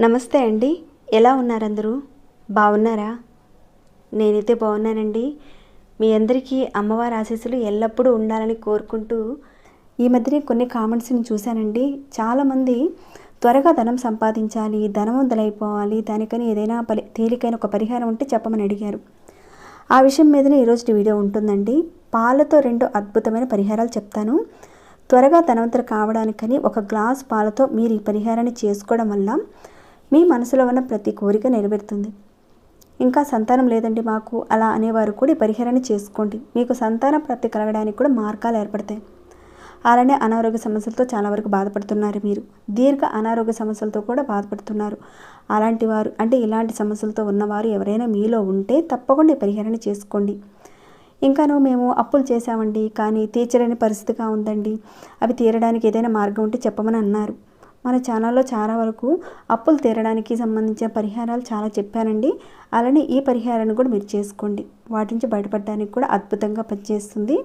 నమస్తే అండి, ఎలా ఉన్నారు అందరూ? బాగున్నారా? నేనైతే బాగున్నానండి. మీ అందరికీ అమ్మవారి ఆశీస్సులు ఎల్లప్పుడూ ఉండాలని కోరుకుంటూ ఈ మధ్యనే కొన్ని కామెంట్స్ని చూశానండి. చాలామంది త్వరగా ధనం సంపాదించాలి, ధనవంతులైపోవాలి, దానికని ఏదైనా తేలికైన ఒక పరిహారం ఉంటే చెప్పమని అడిగారు. ఆ విషయం మీదనే ఈరోజు వీడియో ఉంటుందండి. పాలతో 2 అద్భుతమైన పరిహారాలు చెప్తాను. త్వరగా ధనవంతులు కావడానికని ఒక గ్లాస్ పాలతో మీరు ఈ పరిహారాన్ని చేసుకోవడం వల్ల మీ మనసులో ఉన్న ప్రతి కోరిక నెరవేరుతుంది. ఇంకా సంతానం లేదండి మాకు అలా అనేవారు కూడా ఈ పరిహారాన్ని చేసుకోండి. మీకు సంతాన ప్రాప్తి కలగడానికి కూడా మార్గాలు ఏర్పడతాయి. అలానే అనారోగ్య సమస్యలతో చాలా వరకు బాధపడుతున్నారు. మీరు దీర్ఘ అనారోగ్య సమస్యలతో కూడా బాధపడుతున్నారు. అలాంటి వారు అంటే ఇలాంటి సమస్యలతో ఉన్నవారు ఎవరైనా మీలో ఉంటే తప్పకుండా ఈ పరిహారాన్ని చేసుకోండి. ఇంకాను మేము అప్పులు చేశామండి, కానీ తీర్చలేని పరిస్థితిగా ఉందండి, అవి తీరడానికి ఏదైనా మార్గం ఉంటే చెప్పమని అన్నారు. మన ఛానల్లో చాలా వరకు అప్పులు తీరడానికి సంబంధించిన పరిహారాలు చాలా చెప్పానండి. అలానే ఈ పరిహారాన్ని కూడా మీరు చేసుకోండి. వాటి నుంచి బయటపడడానికి కూడా అద్భుతంగా పనిచేస్తుంది.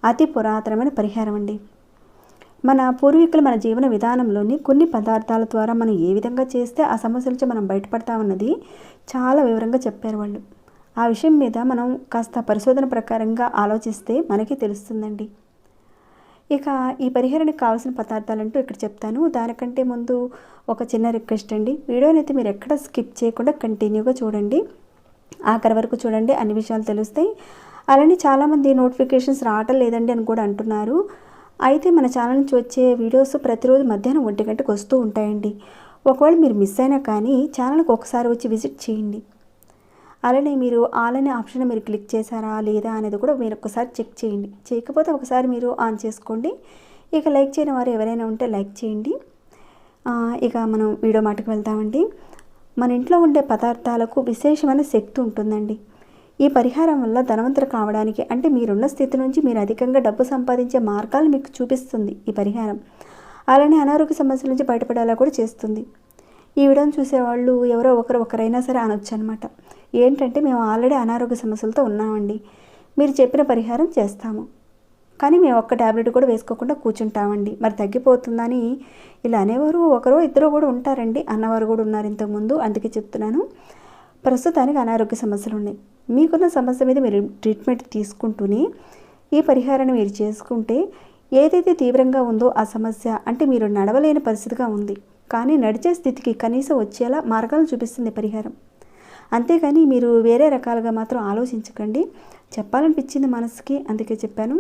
అతి పురాతనమైన పరిహారం అండి. మన పూర్వీకులు మన జీవన విధానంలోని కొన్ని పదార్థాల ద్వారా మనం ఏ విధంగా చేస్తే ఆ సమస్యల నుంచి మనం బయటపడతామన్నది చాలా వివరంగా చెప్పారు వాళ్ళు. ఆ విషయం మీద మనం కాస్త పరిశోధన ప్రకారంగా ఆలోచిస్తే మనకి తెలుస్తుందండి. ఇక ఈ పరిహారానికి కావాల్సిన పదార్థాలంటూ ఇక్కడ చెప్తాను. దానికంటే ముందు ఒక చిన్న రిక్వెస్ట్ అండి. వీడియోని అయితే మీరు ఎక్కడ స్కిప్ చేయకుండా కంటిన్యూగా చూడండి, ఆఖరి వరకు చూడండి, అన్ని విషయాలు తెలుస్తాయి. అలానే చాలామంది నోటిఫికేషన్స్ రావటం లేదండి అని కూడా అంటున్నారు. అయితే మన ఛానల్ నుంచి వచ్చే వీడియోస్ ప్రతిరోజు మధ్యాహ్నం 1 గంటకు వస్తూ ఉంటాయండి. ఒకవేళ మీరు మిస్ అయినా కానీ ఛానల్కి ఒకసారి వచ్చి విజిట్ చేయండి. అలానే మీరు ఆల్ అనే ఆప్షన్ మీరు క్లిక్ చేశారా లేదా అనేది కూడా మీరు ఒకసారి చెక్ చేయండి. చేయకపోతే ఒకసారి మీరు ఆన్ చేసుకోండి. ఇక లైక్ చేయని వారు ఎవరైనా ఉంటే లైక్ చేయండి. ఇక మనం వీడియో మాటకు వెళ్తామండి. మన ఇంట్లో ఉండే పదార్థాలకు విశేషమైన శక్తి ఉంటుందండి. ఈ పరిహారం వల్ల ధనవంతులు కావడానికి అంటే మీరున్న స్థితి నుంచి మీరు అధికంగా డబ్బు సంపాదించే మార్గాలు మీకు చూపిస్తుంది ఈ పరిహారం. అలానే అనారోగ్య సమస్యల నుంచి బయటపడేలా కూడా చేస్తుంది. ఈ వీడియోని చూసేవాళ్ళు ఎవరో ఒకరైనా సరే అనొచ్చు అనమాట. ఏంటంటే మేము ఆల్రెడీ అనారోగ్య సమస్యలతో ఉన్నామండి, మీరు చెప్పిన పరిహారం చేస్తాము, కానీ మేము ఒక్క ట్యాబ్లెట్ కూడా వేసుకోకుండా కూర్చుంటామండి, మరి తగ్గిపోతుందని ఇలా అనేవారు ఒకరో ఇద్దరు కూడా ఉంటారండి, అన్నవారు కూడా ఉన్నారు ఇంతకుముందు. అందుకే చెప్తున్నాను. ప్రస్తుతానికి అనారోగ్య సమస్యలు ఉన్నాయి. మీకున్న సమస్య మీద మీరు ట్రీట్మెంట్ తీసుకుంటూనే ఈ పరిహారాన్ని మీరు చేసుకుంటే ఏదైతే తీవ్రంగా ఉందో ఆ సమస్య అంటే మీరు నడవలేని పరిస్థితిగా ఉంది, కానీ నడిచే స్థితికి కనీసం వచ్చేలా మార్గాలు చూపిస్తుంది పరిహారం. అంతేకాని మీరు వేరే రకాలుగా మాత్రం ఆలోచించకండి. చెప్పాలనిపించింది మనసుకి, అందుకే చెప్పాను.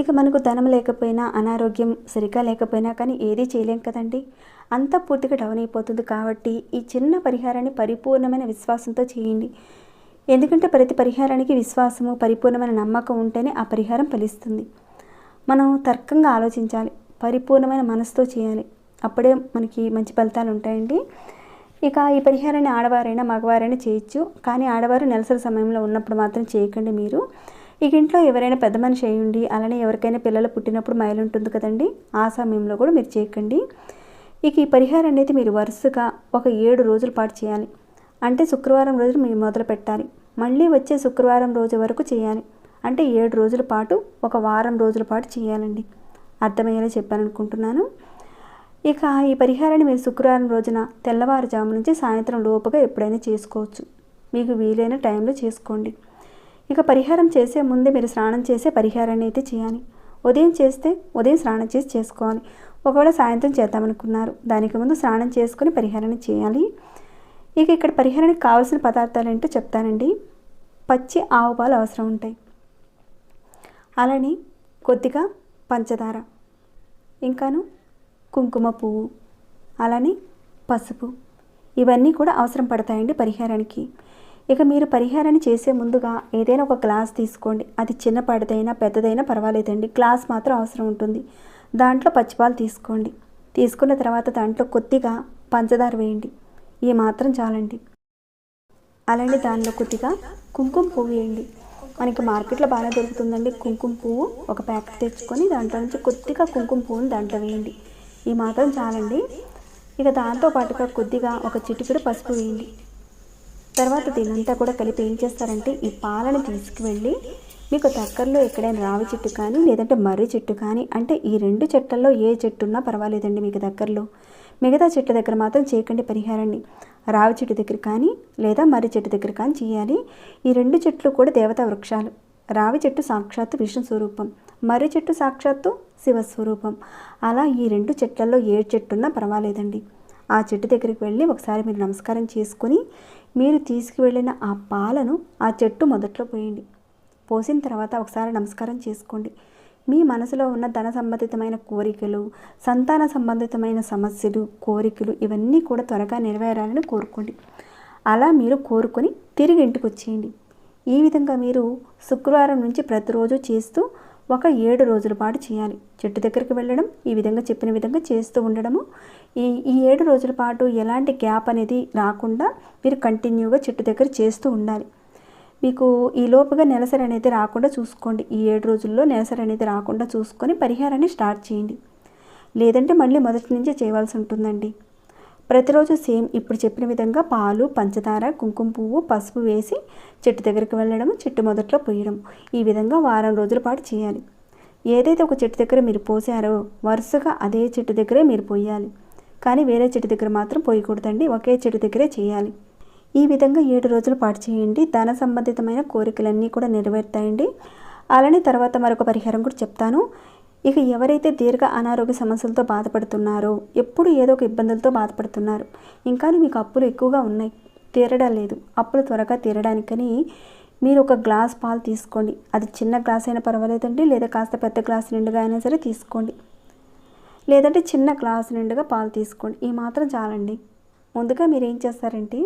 ఇక మనకు ధనం లేకపోయినా అనారోగ్యం సరిగ్గా లేకపోయినా కానీ ఏదీ చేయలేం కదండి, అంతా పూర్తిగా డౌన్ అయిపోతుంది. కాబట్టి ఈ చిన్న పరిహారాన్ని పరిపూర్ణమైన విశ్వాసంతో చేయండి. ఎందుకంటే ప్రతి పరిహారానికి విశ్వాసము పరిపూర్ణమైన నమ్మకం ఉంటేనే ఆ పరిహారం ఫలిస్తుంది. మనం తర్కంగా ఆలోచించాలి, పరిపూర్ణమైన మనసుతో చేయాలి, అప్పుడే మనకి మంచి ఫలితాలు ఉంటాయండి. ఇక ఈ పరిహారాన్ని ఆడవారైనా మగవారైనా చేయొచ్చు, కానీ ఆడవారు నెలసరి సమయంలో ఉన్నప్పుడు మాత్రం చేయకండి. మీరు ఇక ఇంట్లో ఎవరైనా పెద్ద మనిషి అయ్యండి, అలానే ఎవరికైనా పిల్లలు పుట్టినప్పుడు మైలు ఉంటుంది కదండి, ఆ సమయంలో కూడా మీరు చేయకండి. ఇక ఈ పరిహారం అనేది మీరు వరుసగా ఒక 7 రోజుల పాటు చేయాలి. అంటే శుక్రవారం రోజు మీరు మొదలు పెట్టాలి, మళ్ళీ వచ్చే శుక్రవారం రోజు వరకు చేయాలి. అంటే 7 రోజుల పాటు ఒక వారం రోజుల పాటు చేయాలండి. అర్థమయ్యేలా చెప్పాలనుకుంటున్నాను. ఇక ఈ పరిహారాన్ని మీరు శుక్రవారం రోజున తెల్లవారుజాము నుంచి సాయంత్రం లోపుగా ఎప్పుడైనా చేసుకోవచ్చు, మీకు వీలైన టైంలో చేసుకోండి. ఇక పరిహారం చేసే ముందే మీరు స్నానం చేసే పరిహారాన్ని అయితే చేయాలి. ఉదయం చేస్తే ఉదయం స్నానం చేసి చేసుకోవాలి. ఒకవేళ సాయంత్రం చేద్దామనుకున్నారు, దానికి ముందు స్నానం చేసుకొని పరిహారాన్ని చేయాలి. ఇక ఇక్కడ పరిహారానికి కావాల్సిన పదార్థాలు ఏంటో చెప్తానండి. పచ్చి ఆవు పాలు అవసరం ఉంటాయి, అలానే కొద్దిగా పంచదార, ఇంకాను కుంకుమ పువ్వు, అలానే పసుపు, ఇవన్నీ కూడా అవసరం పడతాయండి పరిహారానికి. ఇక మీరు పరిహారాన్ని చేసే ముందుగా ఏదైనా ఒక గ్లాస్ తీసుకోండి. అది చిన్నపాటిదైనా పెద్దదైనా పర్వాలేదండి, గ్లాస్ మాత్రం అవసరం ఉంటుంది. దాంట్లో పచ్చిపాలు తీసుకోండి. తీసుకున్న తర్వాత దాంట్లో కొద్దిగా పంచదార వేయండి, ఈ మాత్రం చాలండి. అలానే దానిలో కొద్దిగా కుంకుమ పువ్వు వేయండి. మనకి మార్కెట్లో బాగా దొరుకుతుందండి కుంకుమ పువ్వు, ఒక ప్యాకెట్ తెచ్చుకొని దాంట్లో నుంచి కొద్దిగా కుంకుమ పువ్వుని దాంట్లో వేయండి, ఈ మాత్రం చాలండి. ఇక దాంతో పాటుగా కొద్దిగా ఒక చిటికెడు పసుపు వేయండి. తర్వాత దీనంతా కూడా కలిపి ఏం చేస్తారంటే ఈ పాలను తీసుకువెళ్ళి మీకు దగ్గరలో ఎక్కడైనా రావి చెట్టు కానీ లేదంటే మర్రి చెట్టు కానీ, అంటే ఈ 2 చెట్లలో ఏ చెట్టు ఉన్నా పర్వాలేదండి మీకు దగ్గరలో. మిగతా చెట్ల దగ్గర మాత్రం చేయకండి పరిహారాన్ని. రావి చెట్టు దగ్గర కానీ లేదా మర్రి చెట్టు దగ్గర కానీ చేయాలి. ఈ 2 చెట్లు కూడా దేవతా వృక్షాలు. రావి చెట్టు సాక్షాత్తు విష్ణు స్వరూపం, మర్రి చెట్టు సాక్షాత్తు శివస్వరూపం. అలా ఈ 2 చెట్లలో ఏ చెట్టు ఉన్నా పర్వాలేదండి. ఆ చెట్టు దగ్గరికి వెళ్ళి ఒకసారి మీరు నమస్కారం చేసుకుని, మీరు తీసుకువెళ్ళిన ఆ పాలను ఆ చెట్టు మొదట్లో పోయండి. పోసిన తర్వాత ఒకసారి నమస్కారం చేసుకోండి. మీ మనసులో ఉన్న ధన సంబంధితమైన కోరికలు, సంతాన సంబంధితమైన సమస్యలు, కోరికలు ఇవన్నీ కూడా త్వరగా నెరవేరాలని కోరుకోండి. అలా మీరు కోరుకొని తిరిగి ఇంటికి వచ్చేయండి. ఈ విధంగా మీరు శుక్రవారం నుంచి ప్రతిరోజు చేస్తూ ఒక 7 రోజుల పాటు చేయాలి. చెట్టు దగ్గరికి వెళ్ళడం, ఈ విధంగా చెప్పిన విధంగా చేస్తూ ఉండడము. ఈ 7 రోజుల పాటు ఎలాంటి గ్యాప్ అనేది రాకుండా మీరు కంటిన్యూగా చెట్టు దగ్గర చేస్తూ ఉండాలి. మీకు ఈ లోపుగా నెలసరి అనేది రాకుండా చూసుకోండి. ఈ 7 రోజుల్లో నెలసరి అనేది రాకుండా చూసుకొని పరిహారాన్ని స్టార్ట్ చేయండి. లేదంటే మళ్ళీ మొదటి నుంచే చేయవలసి ఉంటుందండి. ప్రతిరోజు సేమ్ ఇప్పుడు చెప్పిన విధంగా పాలు, పంచదార, కుంకుమ పువ్వు, పసుపు వేసి చెట్టు దగ్గరికి వెళ్ళడం, చెట్టు మొదట్లో పోయడం. ఈ విధంగా వారం రోజుల పాటు చేయాలి. ఏదైతే ఒక చెట్టు దగ్గర మీరు పోసారో వరుసగా అదే చెట్టు దగ్గరే మీరు పోయాలి. కానీ వేరే చెట్టు దగ్గర మాత్రం పోయకూడదండి. ఒకే చెట్టు దగ్గరే చేయాలి. ఈ విధంగా 7 రోజుల పాటు చేయండి. ధన సంబంధితమైన కోరికలన్నీ కూడా నెరవేరుతాయండి. అలానే తర్వాత మరొక పరిహారం కూడా చెప్తాను. ఇక ఎవరైతే దీర్ఘ అనారోగ్య సమస్యలతో బాధపడుతున్నారో, ఎప్పుడు ఏదో ఒక ఇబ్బందులతో బాధపడుతున్నారు, ఇంకా మీకు అప్పులు ఎక్కువగా ఉన్నాయి, తీరడం లేదు, అప్పులు త్వరగా తీరడానికని మీరు ఒక గ్లాస్ పాలు తీసుకోండి. అది చిన్న గ్లాస్ అయినా పర్వాలేదండి, లేదా కాస్త పెద్ద గ్లాస్ నిండుగా అయినా సరే తీసుకోండి. లేదంటే చిన్న గ్లాస్ నిండుగా పాలు తీసుకోండి. ఈ మాత్రం చాలండి. ముందుగా మీరు ఏం చేస్తారంటే,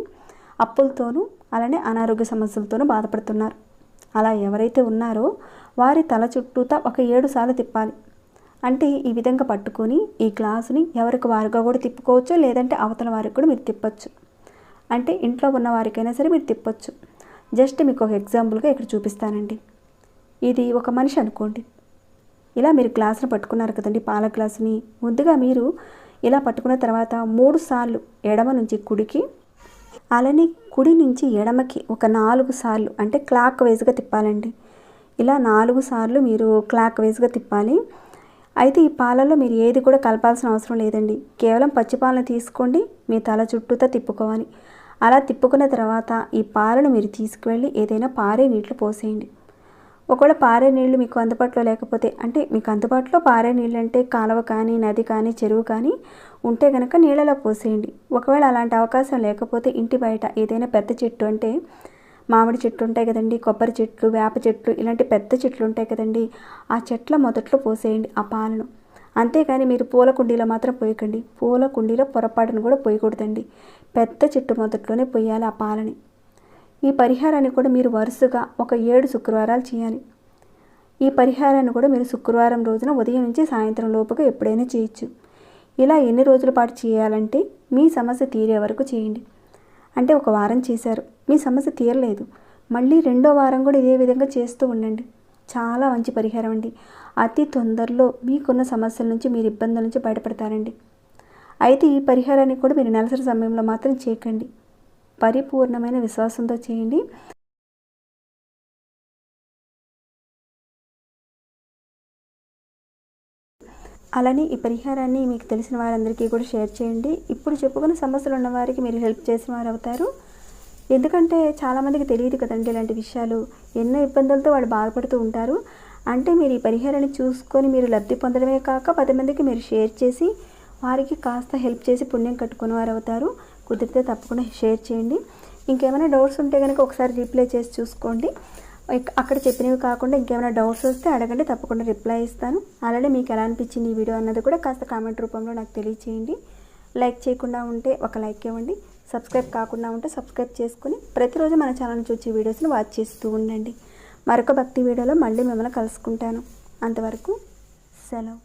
అప్పులతోనూ అలానే అనారోగ్య సమస్యలతోనూ బాధపడుతున్నారు. అలా ఎవరైతే ఉన్నారో వారి తల చుట్టూతా ఒక 7 సార్లు తిప్పాలి. అంటే ఈ విధంగా పట్టుకొని ఈ గ్లాసుని ఎవరికి వారుగా కూడా తిప్పుకోవచ్చు, లేదంటే అవతల వారికి కూడా మీరు తిప్పచ్చు. అంటే ఇంట్లో ఉన్న వారికైనా సరే మీరు తిప్పచ్చు. జస్ట్ మీకు ఒక ఎగ్జాంపుల్గా ఇక్కడ చూపిస్తానండి. ఇది ఒక మనిషి అనుకోండి. ఇలా మీరు గ్లాసును పట్టుకున్నారు కదండి, పాల గ్లాసుని. ముందుగా మీరు ఇలా పట్టుకున్న తర్వాత 3 సార్లు ఎడమ నుంచి కుడికి, అలానే కుడి నుంచి ఎడమకి ఒక 4 సార్లు, అంటే క్లాక్ వైజ్గా తిప్పాలండి. ఇలా 4 సార్లు మీరు క్లాక్ వైజ్గా తిప్పాలి. అయితే ఈ పాలలో మీరు ఏది కూడా కలపాల్సిన అవసరం లేదండి. కేవలం పచ్చిపాలను తీసుకోండి, మీ తల చుట్టూతో తిప్పుకోవాలి. అలా తిప్పుకున్న తర్వాత ఈ పాలను మీరు తీసుకువెళ్ళి ఏదైనా పారే నీటిలో పోసేయండి. ఒకవేళ పారే నీళ్లు మీకు అందుబాటులో లేకపోతే, అంటే మీకు అందుబాటులో పారే నీళ్ళు అంటే కాలువ కానీ, నది కానీ, చెరువు కానీ ఉంటే కనుక నీళ్ళలో పోసేయండి. ఒకవేళ అలాంటి అవకాశం లేకపోతే ఇంటి బయట ఏదైనా పెద్ద చెట్టు, అంటే మామిడి చెట్టు ఉంటాయి కదండి, కొబ్బరి చెట్లు, వేప చెట్లు, ఇలాంటి పెద్ద చెట్లు ఉంటాయి కదండి, ఆ చెట్ల మొదట్లో పోసేయండి ఆ పాలను. అంతేకాని మీరు పూల కుండీలో మాత్రం పోయకండి. పూల కుండీలో పొరపాటును కూడా పోయకూడదండి. పెద్ద చెట్టు మొదట్లోనే పోయాలి ఆ పాలని. ఈ పరిహారాన్ని కూడా మీరు వరుసగా ఒక 7 శుక్రవారాలు చేయాలి. ఈ పరిహారాన్ని కూడా మీరు శుక్రవారం రోజున ఉదయం నుంచి సాయంత్రం లోపుగా ఎప్పుడైనా చేయొచ్చు. ఇలా ఎన్ని రోజుల పాటు చేయాలంటే మీ సమస్య తీరే వరకు చేయండి. అంటే ఒక వారం చేశారు, మీ సమస్య తీరలేదు, మళ్ళీ 2వ వారం కూడా ఇదే విధంగా చేస్తూ ఉండండి. చాలా మంచి పరిహారం అండి. అతి తొందరలో మీకున్న సమస్యల నుంచి, మీరు ఇబ్బందుల నుంచి బయటపడతారండి. అయితే ఈ పరిహారాన్ని కూడా మీరు నెలసరి సమయంలో మాత్రం చేయకండి. పరిపూర్ణమైన విశ్వాసంతో చేయండి. అలానే ఈ పరిహారాన్ని మీకు తెలిసిన వారందరికీ కూడా షేర్ చేయండి. ఇప్పుడు చెప్పుకున్న సమస్యలు ఉన్న వారికి మీరు హెల్ప్ చేసిన వారు అవుతారు. ఎందుకంటే చాలామందికి తెలియదు కదండి ఇలాంటి విషయాలు. ఎన్నో ఇబ్బందులతో వాళ్ళు బాధపడుతూ ఉంటారు. అంటే మీరు ఈ పరిహారాన్ని చూసుకొని మీరు లబ్ధి పొందడమే కాక 10 మందికి మీరు షేర్ చేసి వారికి కాస్త హెల్ప్ చేసి పుణ్యం కట్టుకునే వారు అవుతారు. కుదిరితే తప్పకుండా షేర్ చేయండి. ఇంకేమైనా డౌట్స్ ఉంటే కనుక ఒకసారి రీప్లై చేసి చూసుకోండి. అక్కడ చెప్పినవి కాకుండా ఇంకేమైనా డౌట్స్ వస్తే అడగండి, తప్పకుండా రిప్లై ఇస్తాను. అలానే మీకు ఎలా అనిపించింది ఈ వీడియో అన్నది కూడా కాస్త కామెంట్ రూపంలో నాకు తెలియచేయండి. లైక్ చేయకుండా ఉంటే ఒక లైక్ ఇవ్వండి. సబ్స్క్రైబ్ కాకుండా ఉంటే సబ్స్క్రైబ్ చేసుకుని ప్రతిరోజు మన ఛానల్ చూసి వీడియోస్ని వాచ్ చేస్తూ ఉండండి. మరొక భక్తి వీడియోలో మళ్ళీ మిమ్మల్ని కలుసుకుంటాను. అంతవరకు సెలవు.